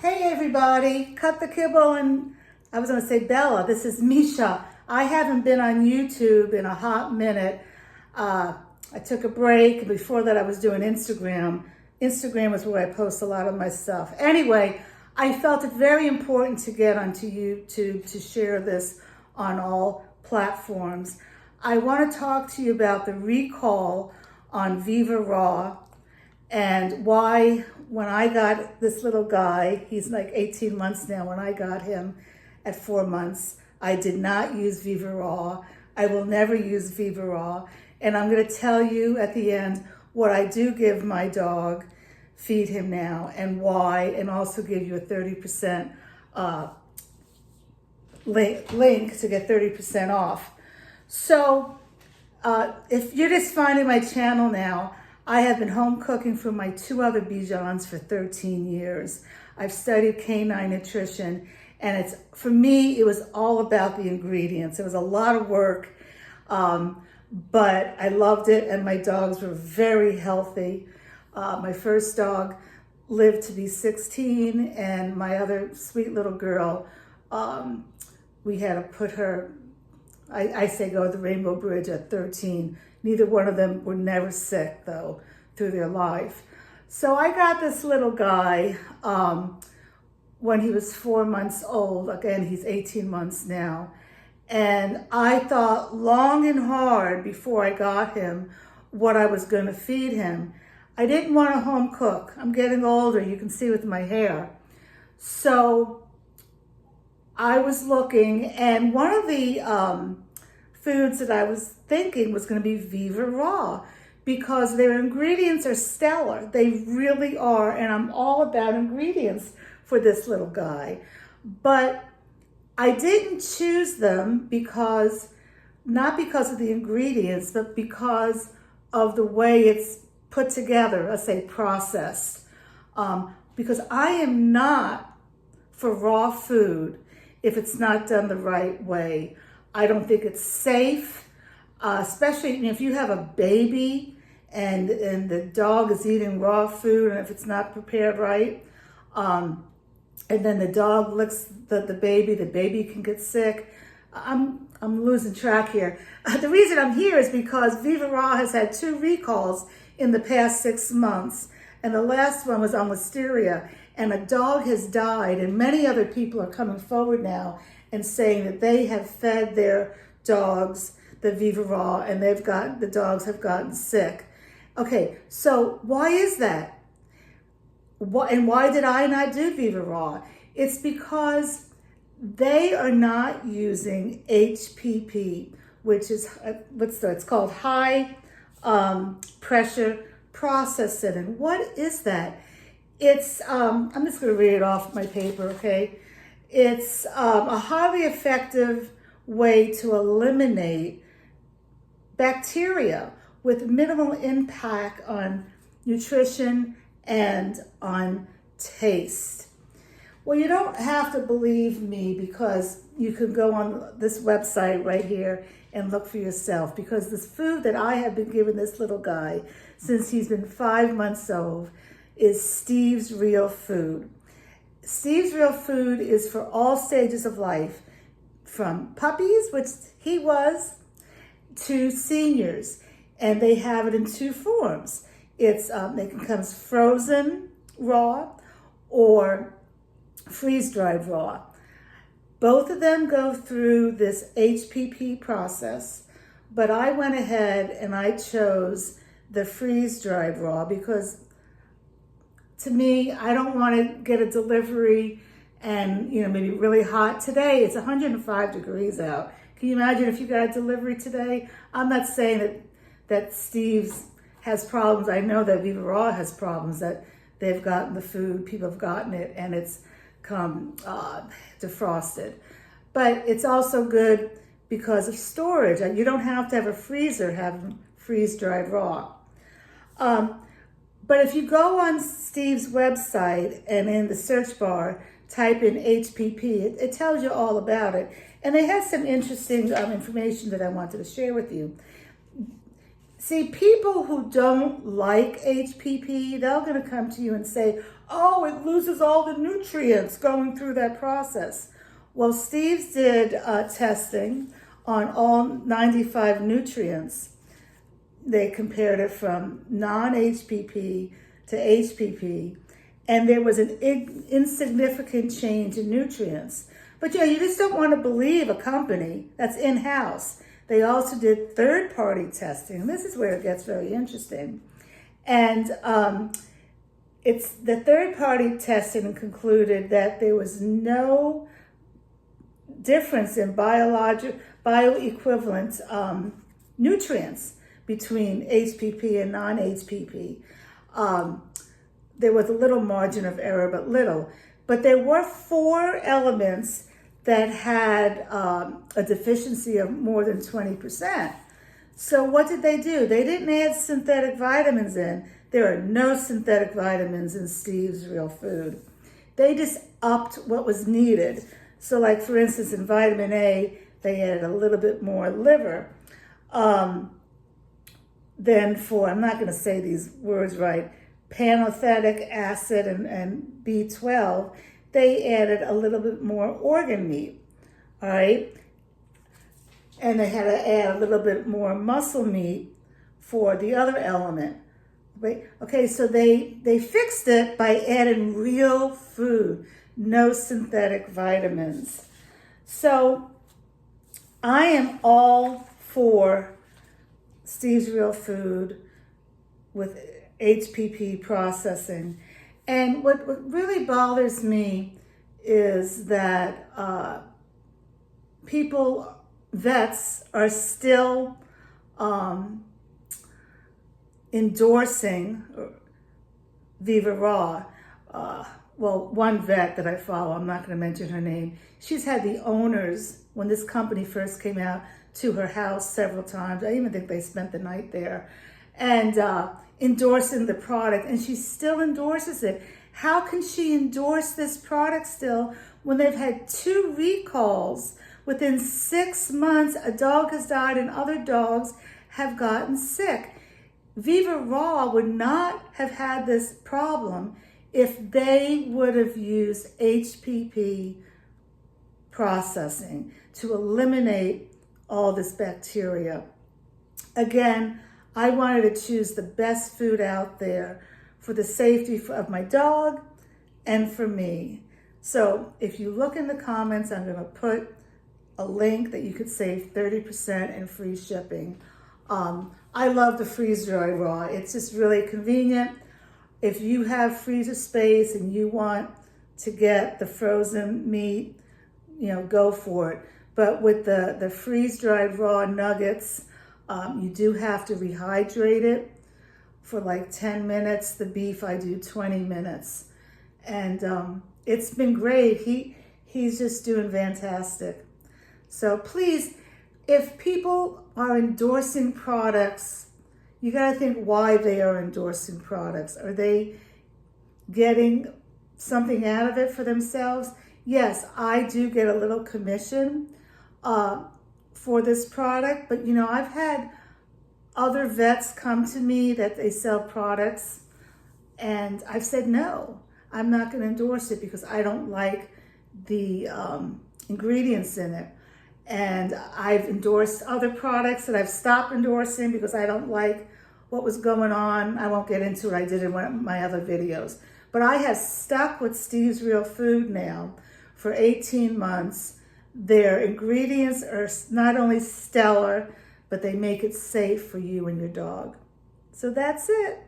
Hey everybody, cut the kibble and I was going to say Bella, this is Misha. I haven't been on YouTube in a hot minute. I took a break. Before that I was doing Instagram. Instagram is where I post a lot of my stuff. Anyway, I felt it very important to get onto YouTube to share this on all platforms. I want to talk to you about the recall on Viva Raw and why when I got this little guy, he's like 18 months now, when I got him at 4 months, I did not use Viva Raw. I will never use Viva Raw. And I'm going to tell you at the end what I do give my dog, feed him now, and why, and also give you a 30% link to get 30% off. So if you're just finding my channel now, I have been home cooking for my two other Bijans for 13 years. I've studied canine nutrition, and for me, it was all about the ingredients. It was a lot of work, but I loved it, and my dogs were very healthy. My first dog lived to be 16, and my other sweet little girl, we had to put her, I say go the Rainbow Bridge at 13. Neither one of them were never sick, though, through their life. So I got this little guy when he was 4 months old. Again, he's 18 months now. And I thought long and hard before I got him what I was going to feed him. I didn't want to home cook. I'm getting older, you can see with my hair. So I was looking, and one of the foods that I was thinking was going to be Viva Raw because their ingredients are stellar. They really are, and I'm all about ingredients for this little guy. But I didn't choose them not because of the ingredients, but because of the way it's put together, let's say processed. Because I am not for raw food if it's not done the right way. I don't think it's safe, especially if you have a baby and the dog is eating raw food, and if it's not prepared right, and then the dog licks the baby can get sick. I'm losing track here. The reason I'm here is because Viva Raw has had 2 recalls in the past 6 months, and the last one was on listeria, and a dog has died, and many other people are coming forward now and saying that they have fed their dogs the Viva Raw and the dogs have gotten sick. Okay, so why is that? And why did I not do Viva Raw? It's because they are not using HPP, which is, it's called high pressure processing. And what is that? It's, I'm just going to read it off my paper, okay? It's a highly effective way to eliminate bacteria with minimal impact on nutrition and on taste. Well, you don't have to believe me because you can go on this website right here and look for yourself, because this food that I have been giving this little guy since he's been 5 months old is Steve's Real Food. Steve's Real Food is for all stages of life, from puppies, which he was, to seniors, and they have it in 2 forms. It comes frozen raw or freeze-dried raw. Both of them go through this HPP process, but I went ahead and I chose the freeze-dried raw because to me, I don't want to get a delivery and, maybe really hot. Today, it's 105 degrees out. Can you imagine if you got a delivery today? I'm not saying that Steve's has problems. I know that Viva Raw has problems, that they've gotten the food, people have gotten it, and it's come defrosted. But it's also good because of storage. You don't have to have a freezer, have them freeze-dried raw. But if you go on Steve's website and in the search bar, type in HPP, it tells you all about it. And they have some interesting information that I wanted to share with you. See, people who don't like HPP, they're going to come to you and say, oh, it loses all the nutrients going through that process. Well, Steve's did testing on all 95 nutrients. They compared it from non-HPP to HPP, and there was an insignificant change in nutrients. But you just don't want to believe a company that's in-house. They also did third-party testing. This is where it gets very interesting. And it's the third-party testing concluded that there was no difference in bioequivalent nutrients between HPP and non-HPP. There was a little margin of error, but little. But there were 4 elements that had a deficiency of more than 20%. So what did they do? They didn't add synthetic vitamins in. There are no synthetic vitamins in Steve's Real Food. They just upped what was needed. So like, for instance, in vitamin A, they added a little bit more liver. Then for, I'm not going to say these words right, pantothenic acid and B12, they added a little bit more organ meat, all right? And they had to add a little bit more muscle meat for the other element. Right? Okay, so they fixed it by adding real food, no synthetic vitamins. So I am all for Steve's Real Food with HPP processing. And what really bothers me is that vets are still endorsing Viva Raw. Well, one vet that I follow, I'm not going to mention her name, she's had the owners, when this company first came out, to her house several times. I even think they spent the night there. And endorsing the product, and she still endorses it. How can she endorse this product still when they've had 2 recalls? Within 6 months, a dog has died and other dogs have gotten sick. Viva Raw would not have had this problem if they would have used HPP processing to eliminate all this bacteria. Again, I wanted to choose the best food out there for the safety of my dog and for me. So if you look in the comments, I'm going to put a link that you could save 30% in free shipping. I love the freeze-dried raw. It's just really convenient. If you have freezer space and you want to get the frozen meat, go for it. But with the freeze-dried raw nuggets, you do have to rehydrate it for like 10 minutes. The beef, I do 20 minutes. And it's been great. He's just doing fantastic. So please, if people are endorsing products, you got to think why they are endorsing products. Are they getting something out of it for themselves? Yes, I do get a little commission for this product, but I've had other vets come to me that they sell products, and I've said no, I'm not going to endorse it because I don't like the ingredients in it. And I've endorsed other products that I've stopped endorsing because I don't like what was going on. I won't get into it. I did in one of my other videos. But I have stuck with Steve's Real Food now for 18 months. Their ingredients are not only stellar, but they make it safe for you and your dog. So that's it.